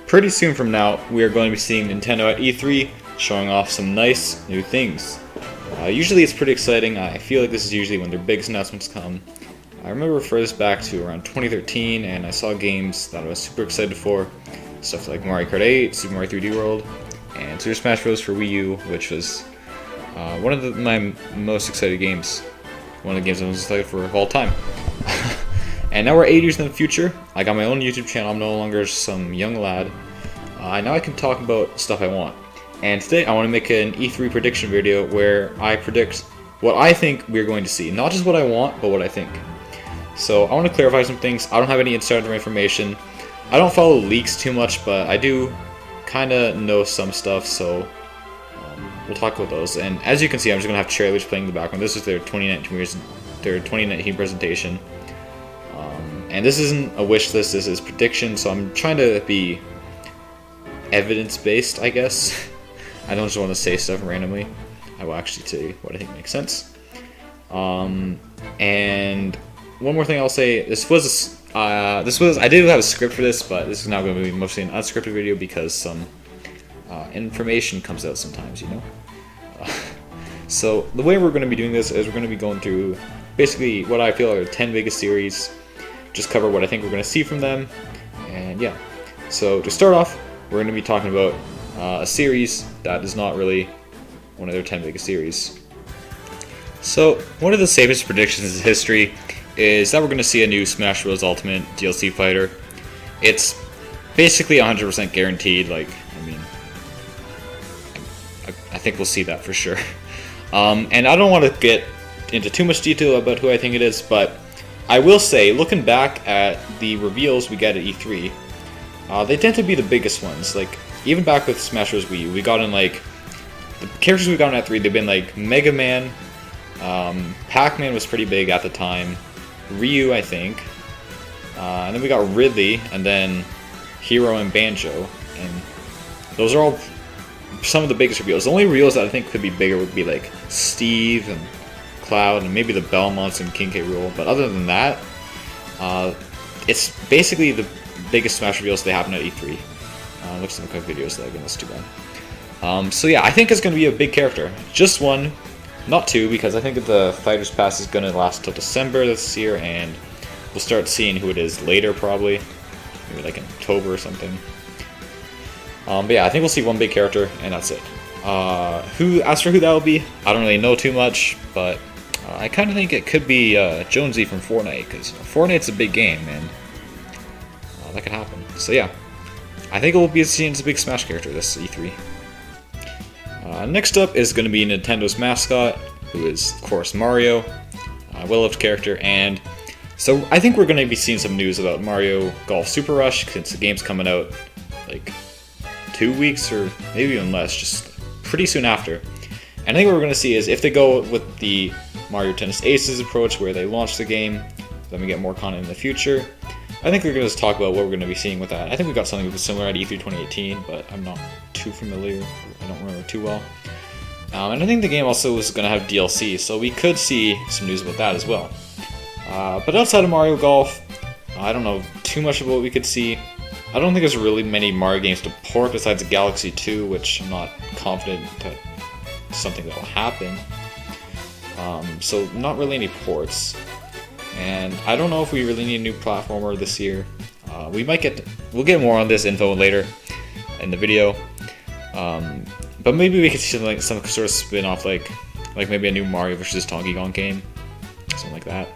pretty soon from now, we are going to be seeing Nintendo at E3 showing off some nice new things. Usually it's pretty exciting. I feel like this is usually when their biggest announcements come. I remember furthest back to around 2013, and I saw games that I was super excited for. Stuff like Mario Kart 8, Super Mario 3D World, and Super Smash Bros. For Wii U, which was one of my most excited games. One of the games I was excited for of all time. And now we're 8 years in the future. I got my own YouTube channel. I'm no longer some young lad. Now I can talk about stuff I want. And today I want to make an E3 prediction video where I predict what I think we're going to see. Not just what I want, but what I think. So I want to clarify some things. I don't have any insider information. I don't follow leaks too much, but I do kind of know some stuff, so we'll talk about those. And as you can see, I'm just going to have trailers playing in the background. This is their 2019 presentation. And this isn't a wish list, this is prediction, so I'm trying to be evidence-based, I guess. I don't just want to say stuff randomly. I will actually say what I think makes sense. And one more thing I'll say, I did have a script for this, but this is now going to be mostly an unscripted video because some information comes out sometimes, you know? So the way we're going to be doing this is we're going to be going through basically what I feel are the 10 biggest series, just cover what I think we're going to see from them, and yeah. So to start off, we're going to be talking about a series that is not really one of their 10 biggest series. So one of the safest predictions in history is that we're going to see a new Smash Bros. Ultimate DLC fighter. It's basically 100% guaranteed. Like, I mean, I think we'll see that for sure. And I don't want to get into too much detail about who I think it is, but I will say, looking back at the reveals we get at E3, they tend to be the biggest ones. Like, even back with Smash Bros. Wii U, we got in, like, the characters we got in at 3, they've been, like, Mega Man, Pac-Man was pretty big at the time, Ryu, I think, and then we got Ridley, and then Hero and Banjo, and those are all some of the biggest reveals. The only reveals that I think could be bigger would be, like, Steve and Cloud, and maybe the Belmonts and King K. Rool, but other than that, it's basically the biggest Smash reveals they happen at E3. Look at some quick videos that again, that's too bad. So yeah, I think it's going to be a big character. Just one, not two, because I think that the Fighters Pass is going to last till December this year, and we'll start seeing who it is later, probably. Maybe like in October or something. But yeah, I think we'll see one big character, and that's it. As for who that will be, I don't really know too much, but I kind of think it could be Jonesy from Fortnite, because Fortnite's a big game, and that could happen. So yeah, I think it will be seen as a big Smash character this E3. Next up is going to be Nintendo's mascot, who is, of course, Mario, a well-loved character, and so I think we're going to be seeing some news about Mario Golf Super Rush, since the game's coming out, like, 2 weeks, or maybe even less, just pretty soon after. And I think what we're going to see is, if they go with the Mario Tennis Aces approach, where they launch the game, then we get more content in the future, I think we're going to just talk about what we're going to be seeing with that. I think we got something similar at E3 2018, but I'm not too familiar. I don't remember too well. And I think the game also is going to have DLC, so we could see some news about that as well. But outside of Mario Golf, I don't know too much about what we could see. I don't think there's really many Mario games to port besides Galaxy 2, which I'm not confident that something that will happen. So not really any ports. And I don't know if we really need a new platformer this year. We'll get more on this info later in the video. But maybe we could see some sort of spin-off, like maybe a new Mario vs. Donkey Kong game, something like that.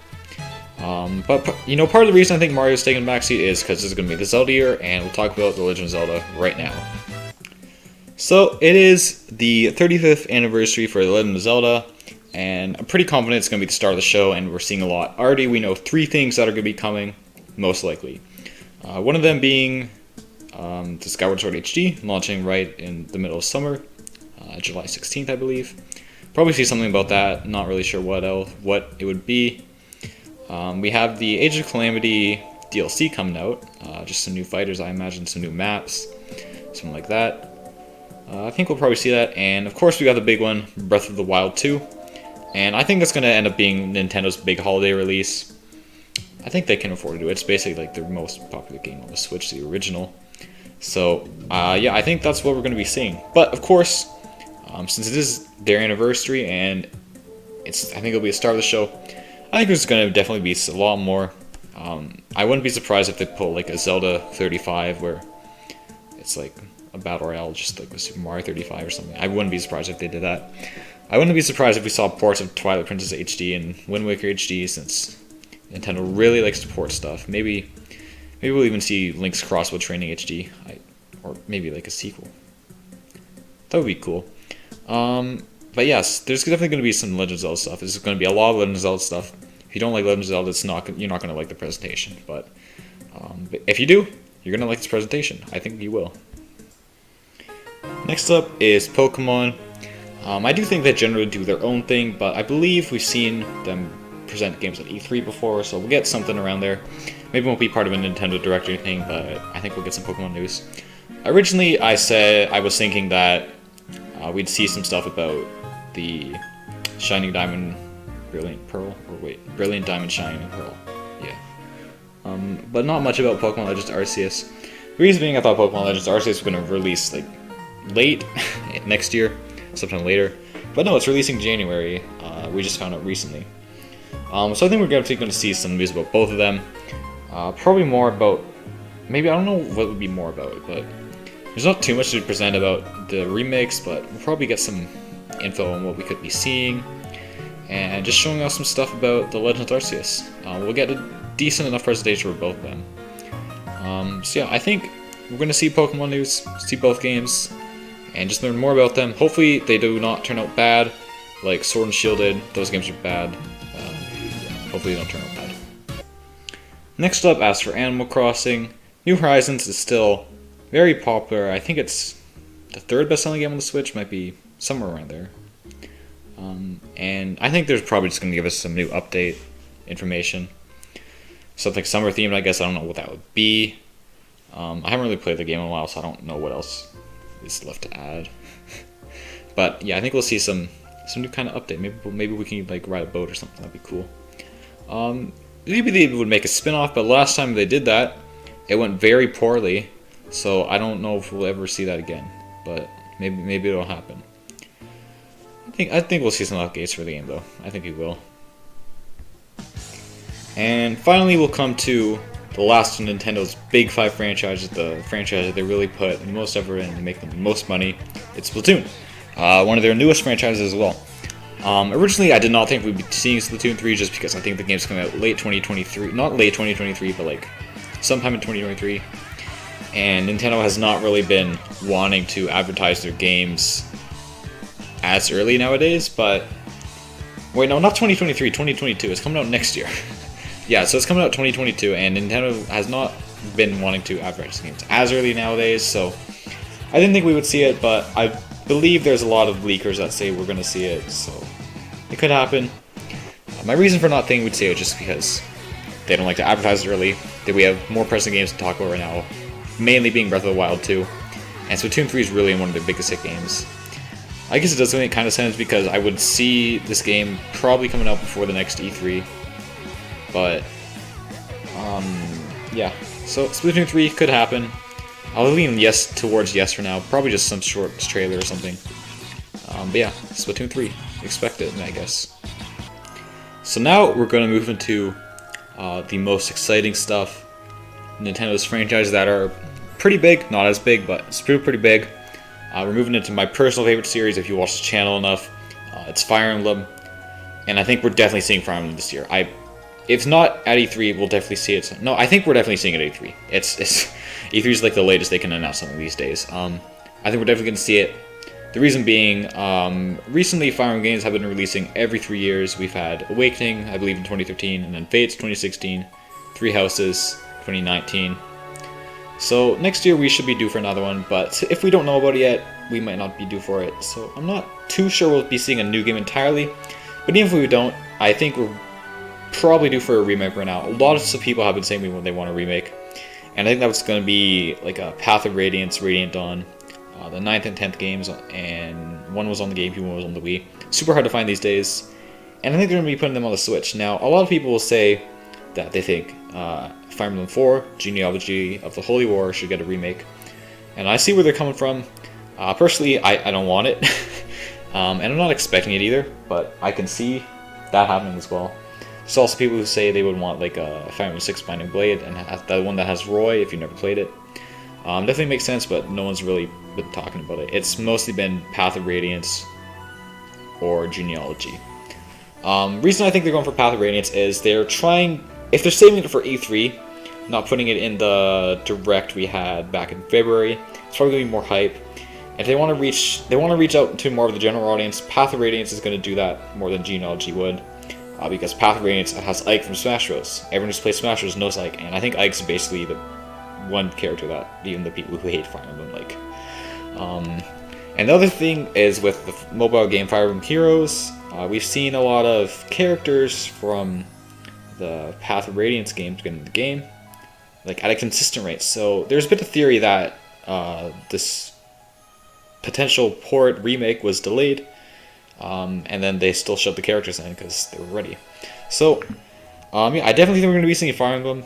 But you know, part of the reason I think Mario's taking a backseat is because this is going to be the Zelda year, and we'll talk about The Legend of Zelda right now. So it is the 35th anniversary for The Legend of Zelda, and I'm pretty confident it's going to be the start of the show, and we're seeing a lot. Already we know 3 things that are going to be coming, most likely. One of them being the Skyward Sword HD, launching right in the middle of summer, July 16th, I believe. Probably see something about that, not really sure what it would be. We have the Age of Calamity DLC coming out, just some new fighters, I imagine, some new maps, something like that. I think we'll probably see that, and of course we got the big one, Breath of the Wild 2, and I think that's going to end up being Nintendo's big holiday release. I think they can afford to do it. It's basically like their most popular game on the Switch, the original. So yeah, I think that's what we're going to be seeing. But of course, since it is their anniversary and I think it'll be a star of the show, I think there's going to definitely be a lot more. I wouldn't be surprised if they pull like a Zelda 35 where it's like a battle royale, just like a Super Mario 35 or something. I wouldn't be surprised if they did that. I wouldn't be surprised if we saw ports of Twilight Princess HD and Wind Waker HD, since Nintendo really likes to port stuff. Maybe we'll even see Link's Crossbow Training HD, or maybe like a sequel. That would be cool. But yes, there's definitely going to be some Legend of Zelda stuff. There's going to be a lot of Legend of Zelda stuff. If you don't like Legend of Zelda, you're not going to like the presentation. But if you do, you're going to like this presentation. I think you will. Next up is Pokemon. I do think they generally do their own thing, but I believe we've seen them present games at E3 before, so we'll get something around there. Maybe it won't be part of a Nintendo Direct or anything, but I think we'll get some Pokemon news. Originally, I was thinking that we'd see some stuff about the Shining Diamond, Brilliant Pearl, or wait, Brilliant Diamond, Shining Pearl. Yeah. But not much about Pokemon Legends Arceus. The reason being, I thought Pokemon Legends Arceus was going to release like late next year, sometime later. But no, it's releasing January. We just found out recently. So I think we're definitely going to see some news about both of them. Probably more about, maybe, I don't know what would be more about it, but there's not too much to present about the remakes, but we'll probably get some info on what we could be seeing, and just showing off some stuff about the Legend of Arceus. We'll get a decent enough presentation for both of them. So yeah, I think we're going to see Pokemon news, see both games, and just learn more about them. Hopefully they do not turn out bad, like Sword and Shield did. Those games are bad. Hopefully they don't turn out bad. Next up, as for Animal Crossing, New Horizons is still very popular. I think it's the third best-selling game on the Switch, might be somewhere around there. And I think they're probably just going to give us some new update information. Something summer themed, I guess. I don't know what that would be. I haven't really played the game in a while, so I don't know what else is left to add. But yeah, I think we'll see some new kind of update. Maybe we can like ride a boat or something. That'd be cool. Maybe they would make a spin-off, but last time they did that, it went very poorly. So I don't know if we'll ever see that again. But maybe it'll happen. I think we'll see some updates for the game though. I think we will. And finally, we'll come to the last of Nintendo's big 5 franchises, the franchise that they really put the most effort in to make them the most money. It's Splatoon, one of their newest franchises as well. Originally, I did not think we'd be seeing Splatoon 3 just because I think the game's coming out late 2023. Not late 2023, but like sometime in 2023. And Nintendo has not really been wanting to advertise their games as early nowadays, but wait, no, not 2023, 2022. It's coming out next year. Yeah, so it's coming out 2022, and Nintendo has not been wanting to advertise games as early nowadays, so I didn't think we would see it, but I believe there's a lot of leakers that say we're going to see it, so it could happen. My reason for not thinking we'd see it is just because they don't like to advertise it early, that we have more pressing games to talk about right now, mainly being Breath of the Wild 2, and Splatoon 3 is really one of their biggest hit games. I guess it does make kind of sense because I would see this game probably coming out before the next E3. But, yeah. So, Splatoon 3 could happen. I'll lean towards yes for now. Probably just some short trailer or something. But yeah, Splatoon 3. Expect it, I guess. So now we're going to move into the most exciting stuff. Nintendo's franchises that are pretty big. Not as big, but still pretty big. We're moving into my personal favorite series if you watch the channel enough. It's Fire Emblem. And I think we're definitely seeing Fire Emblem this year. If not at E3, we'll definitely see it. No, I think we're definitely seeing it at E3. E3 is like the latest they can announce something these days. I think we're definitely going to see it. The reason being, recently Fire Emblem games have been releasing every 3 years. We've had Awakening, I believe in 2013, and then Fates 2016, Three Houses 2019. So next year we should be due for another one, but if we don't know about it yet, we might not be due for it. So I'm not too sure we'll be seeing a new game entirely, but even if we don't, I think we're probably due for a remake right now. A lot of people have been saying they want a remake, and I think that's going to be like a Path of Radiance, Radiant Dawn, the 9th and 10th games, and one was on the GameCube, one was on the Wii. Super hard to find these days, and I think they're going to be putting them on the Switch. Now, a lot of people will say that they think Fire Emblem 4, Genealogy of the Holy War should get a remake. and I see where they're coming from. Personally, I don't want it, and I'm not expecting it either, but I can see that happening as well. There's also people who say they would want like a Fire Emblem 6 Binding Blade, and the one that has Roy, if you've never played it. Definitely makes sense, but no one's really been talking about it. It's mostly been Path of Radiance or Genealogy. Reason I think they're going for Path of Radiance is they're trying, if they're saving it for E3, not putting it in the direct we had back in February, it's probably gonna be more hype. If they want to reach out to more of the general audience, Path of Radiance is going to do that more than Genealogy would, because Path of Radiance has Ike from Smash Bros. Everyone who's played Smash Bros knows Ike, and I think Ike's basically the one character that even the people who hate Fire Emblem like. And the other thing is with the mobile game Fire Emblem Heroes, we've seen a lot of characters from the Path of Radiance games get into the game, like at a consistent rate. So there's a bit of theory that this potential port remake was delayed, and then they still shoved the characters in because they were ready. So, yeah, I definitely think we're going to be seeing Fire Emblem.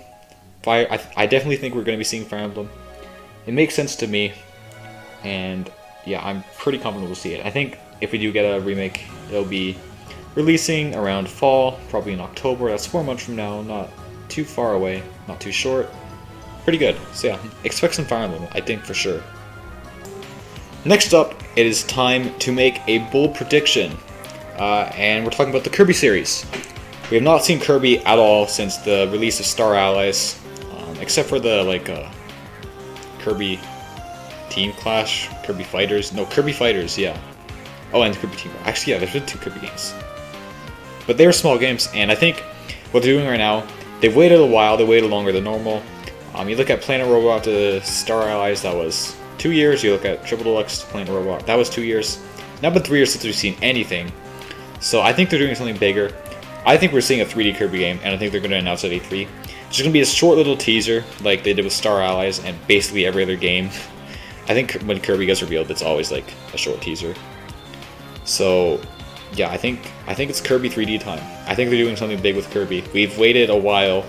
I definitely think we're going to be seeing Fire Emblem. It makes sense to me, and yeah, I'm pretty confident we'll see it. I think if we do get a remake, it'll be releasing around fall, probably in October. That's 4 months from now, not too far away, not too short. Pretty good. So yeah, expect some Fire Emblem, I think for sure. Next up, it is time to make a bold prediction, and we're talking about the Kirby series. We have not seen Kirby at all since the release of Star Allies, except for the Kirby Team Clash, Kirby Fighters. No, Kirby Fighters, yeah. Oh, and Kirby Team. Actually, yeah, there's been 2 Kirby games, but they were small games. And I think what they're doing right now, they've waited a while. They waited longer than normal. You look at Planet Robot to Star Allies, that was 2 years. You look at Triple Deluxe to Planet Robot, that was 2 years. Now been 3 years since we've seen anything. So I think they're doing something bigger. I think we're seeing a 3D Kirby game, and I think they're going to announce it at E3. It's going to be a short little teaser, like they did with Star Allies and basically every other game. I think when Kirby gets revealed, it's always like a short teaser. So yeah, I think it's Kirby 3D time. I think they're doing something big with Kirby. We've waited a while.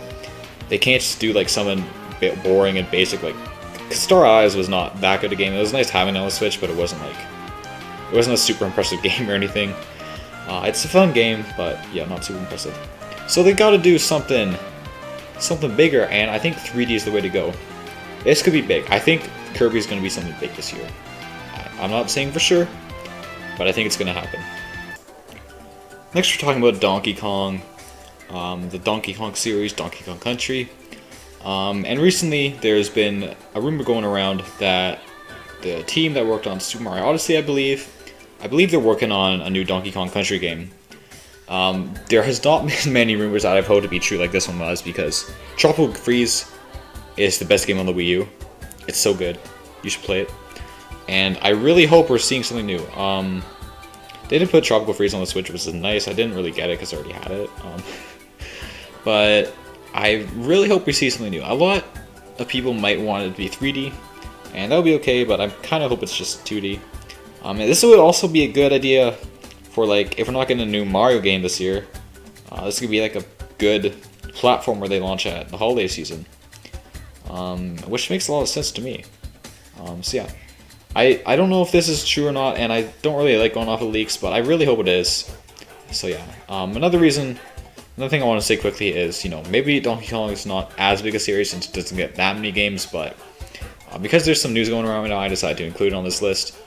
They can't just do like something bit boring and basic like. Star Allies was not that good a game. It was nice having it on the Switch, but it wasn't a super impressive game or anything. It's a fun game, but yeah, not super impressive. So they got to do something bigger, and I think 3D is the way to go. This could be big. I think Kirby is going to be something big this year. I'm not saying for sure, but I think it's going to happen. Next, we're talking about Donkey Kong, the Donkey Kong series, Donkey Kong Country. And recently, there's been a rumor going around that the team that worked on Super Mario Odyssey, I believe they're working on a new Donkey Kong Country game. There has not been many rumors that I've hoped to be true like this one was, because Tropical Freeze is the best game on the Wii U. It's so good. You should play it. And I really hope we're seeing something new. They did put Tropical Freeze on the Switch, which is nice. I didn't really get it because I already had it. But I really hope we see something new. A lot of people might want it to be 3D, and that would be okay, but I kind of hope it's just 2D. And this would also be a good idea for, like, if we're not getting a new Mario game this year, this could be like a good platform where they launch at the holiday season, which makes a lot of sense to me. So yeah, I don't know if this is true or not, and I don't really like going off of leaks, but I really hope it is. So yeah, another thing I want to say quickly is, maybe Donkey Kong is not as big a series since it doesn't get that many games, but because there's some news going around right now, I decided to include it on this list.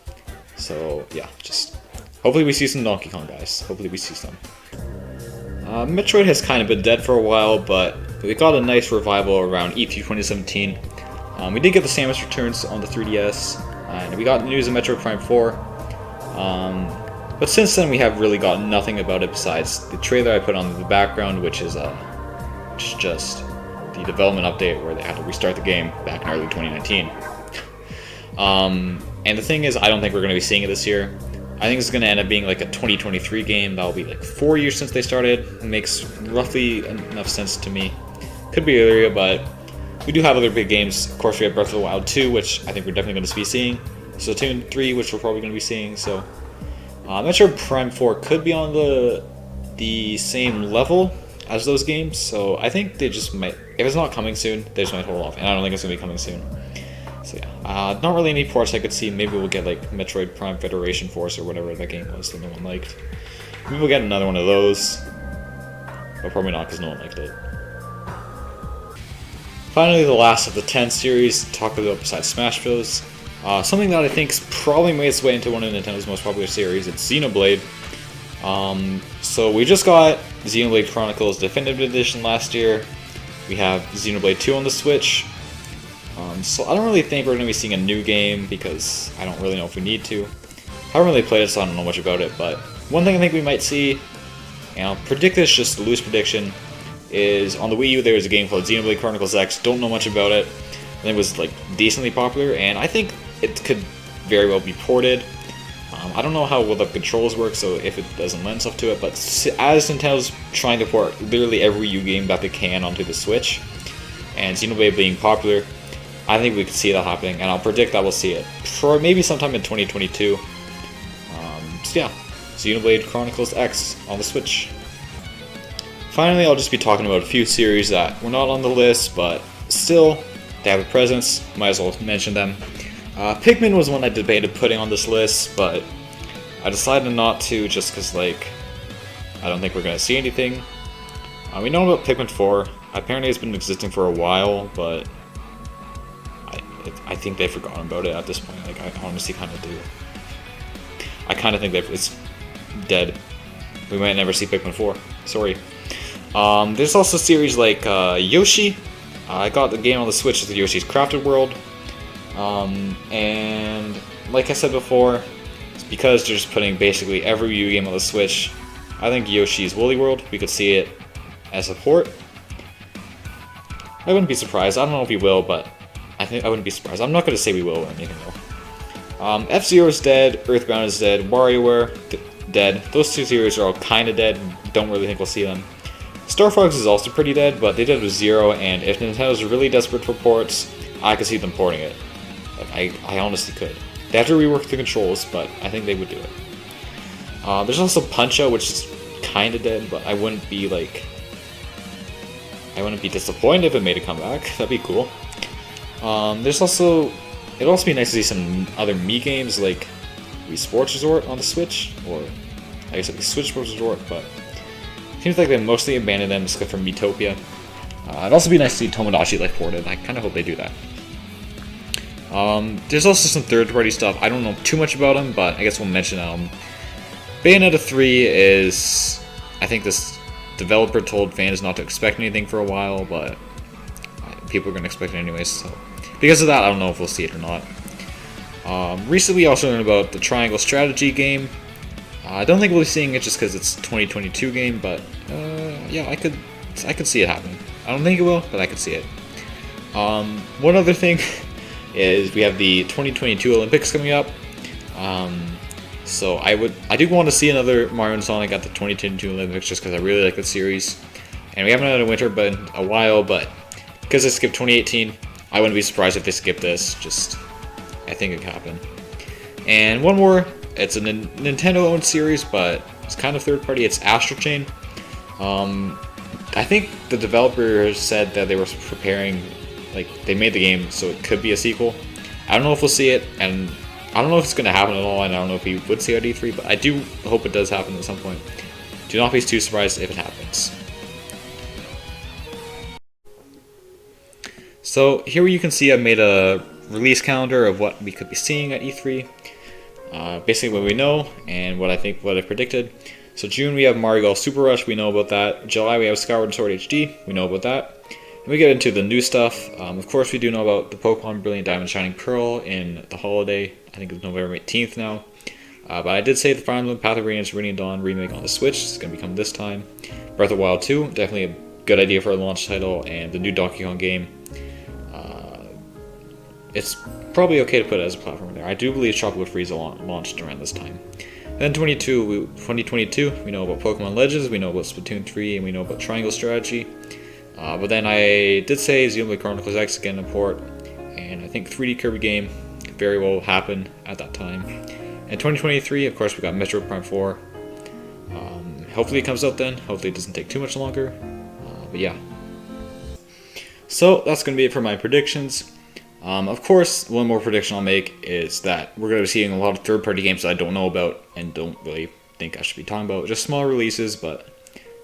So yeah, just hopefully we see some Donkey Kong, guys. Hopefully we see some. Metroid has kind of been dead for a while, but we got a nice revival around E3 2017. We did get the Samus Returns on the 3DS, and we got news of Metroid Prime 4. But since then, we have really got nothing about it besides the trailer I put on the background, which is just the development update where they had to restart the game back in early 2019. And the thing is, I don't think we're going to be seeing it this year. I think it's going to end up being like a 2023 game. That'll be like 4 years since they started. It makes roughly enough sense to me. Could be earlier, but we do have other big games. Of course, we have Breath of the Wild 2, which I think we're definitely going to be seeing. Splatoon 3, which we're probably going to be seeing. So I'm not sure Prime 4 could be on the same level as those games. So I think they just might, if it's not coming soon, they just might hold off. And I don't think it's going to be coming soon. So yeah, not really any ports I could see. Maybe we'll get like Metroid Prime Federation Force or whatever that game was that no one liked. Maybe we'll get another one of those, but probably not because no one liked it. Finally, the last of the 10 series to talk about besides Smash Bros. Something that I think's probably made its way into one of Nintendo's most popular series. It's Xenoblade. So we just got Xenoblade Chronicles Definitive Edition last year. We have Xenoblade 2 on the Switch. So I don't really think we're going to be seeing a new game because I don't really know if we need to. I haven't really played it, so I don't know much about it, but one thing I think we might see, and I'll predict this, just a loose prediction, is on the Wii U there was a game called Xenoblade Chronicles X. Don't know much about it. And it was like decently popular, and I think it could very well be ported. I don't know how well the controls work, so if it doesn't lend itself to it, but as Nintendo's trying to port literally every Wii U game that they can onto the Switch, and Xenoblade being popular, I think we could see that happening, and I'll predict that we'll see it for maybe sometime in 2022. So yeah, Xenoblade Chronicles X on the Switch. Finally, I'll just be talking about a few series that were not on the list, but still, they have a presence, might as well mention them. Pikmin was one I debated putting on this list, but I decided not to just because, like, I don't think we're going to see anything. We know about Pikmin 4. Apparently it's been existing for a while, but I think they've forgotten about it at this point. Like, I honestly kind of do. I kind of think that it's dead. We might never see Pikmin 4. Sorry. There's also series like Yoshi. I got the game on the Switch with Yoshi's Crafted World. And like I said before, it's because they're just putting basically every Wii U game on the Switch. I think Yoshi's Woolly World, we could see it as a port. I wouldn't be surprised. I don't know if we will, but I think I wouldn't be surprised. I'm not going to say we will or anything though. F-Zero is dead, Earthbound is dead, WarioWare dead. Those two series are all kind of dead. Don't really think we'll see them. Star Fox is also pretty dead, but they did with Zero, and if Nintendo's really desperate for ports, I could see them porting it. Like, I honestly could. They have to rework the controls, but I think they would do it. There's also Punch-Out, which is kind of dead, but I wouldn't be disappointed if it made a comeback. That'd be cool. It'd also be nice to see some other Mii games like Wii Sports Resort on the Switch, or I guess it'd be Switch Sports Resort, but it seems like they mostly abandoned them except for Miitopia. It'd also be nice to see Tomodachi Life ported. I kind of hope they do that. There's also some third-party stuff. I don't know too much about them, but I guess we'll mention Bayonetta 3 is... I think this developer told fans not to expect anything for a while, but people are going to expect it anyways, so... Because of that, I don't know if we'll see it or not. Recently, I also learned about the Triangle Strategy game. I don't think we'll be seeing it just because it's a 2022 game, but yeah, I could see it happening. I don't think it will, but I could see it. One other thing is we have the 2022 Olympics coming up. So I do want to see another Mario and Sonic at the 2022 Olympics just because I really like the series. And we haven't had a winter but in a while, but because they skipped 2018, I wouldn't be surprised if they skip this. Just, I think it could happen. And one more, it's a Nintendo-owned series, but it's kind of third-party. It's Astral Chain. I think the developer said that they were preparing, like, they made the game, so it could be a sequel. I don't know if we'll see it, and I don't know if it's going to happen at all, and I don't know if we would see it at E3, but I do hope it does happen at some point. Do not be too surprised if it happens. So here you can see I've made a release calendar of what we could be seeing at E3. Basically what we know and what I predicted. So June we have Mario Golf Super Rush, we know about that. July we have Skyward Sword HD, we know about that. And we get into the new stuff. Of course we do know about the Pokemon Brilliant Diamond Shining Pearl in the holiday. I think it's November 18th now. But I did say the Fire Emblem Path of Radiance Radiant Dawn remake on the Switch is going to become this time. Breath of the Wild 2, definitely a good idea for a launch title, and the new Donkey Kong game. It's probably okay to put it as a platform there. I do believe Tropical Freeze launched around this time. And then 2022, we know about Pokemon Legends, we know about Splatoon 3, and we know about Triangle Strategy. But then I did say Xenoblade Chronicles X again in port, and I think 3D Kirby game very well will happen at that time. And 2023, of course, we got Metroid Prime 4. Hopefully it comes out then. Hopefully it doesn't take too much longer. But yeah. So that's going to be it for my predictions. Of course, one more prediction I'll make is that we're going to be seeing a lot of third-party games that I don't know about and don't really think I should be talking about. Just small releases, but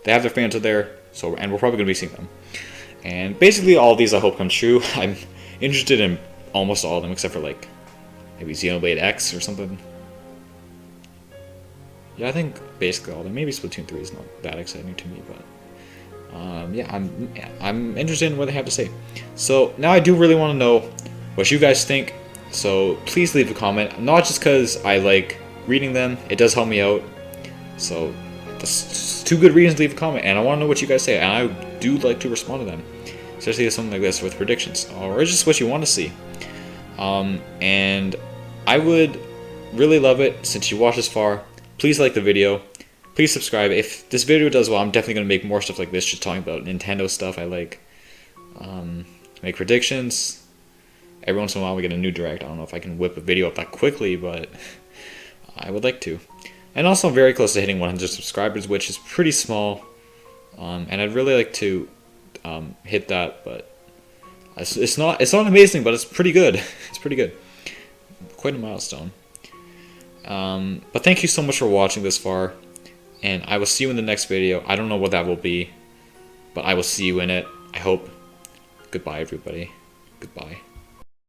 they have their fans out there, and we're probably going to be seeing them. And basically, all of these I hope come true. I'm interested in almost all of them, except for like maybe Xenoblade X or something. Yeah, I think basically all of them. Maybe Splatoon 3 is not that exciting to me, but yeah, I'm interested in what they have to say. So now I do really want to know what you guys think. So please leave a comment. Not just because I like reading them; it does help me out. So that's two good reasons to leave a comment, and I want to know what you guys say. And I do like to respond to them, especially to something like this with predictions or just what you want to see. And I would really love it since you watched this far. Please like the video. Please subscribe. If this video does well, I'm definitely going to make more stuff like this, just talking about Nintendo stuff I like. Make predictions. Every once in a while we get a new direct. I don't know if I can whip a video up that quickly, but I would like to. And also I'm very close to hitting 100 subscribers, which is pretty small. And I'd really like to hit that, but it's not amazing, but it's pretty good. It's pretty good. Quite a milestone. But thank you so much for watching this far. And I will see you in the next video. I don't know what that will be, but I will see you in it. I hope. Goodbye, everybody. Goodbye.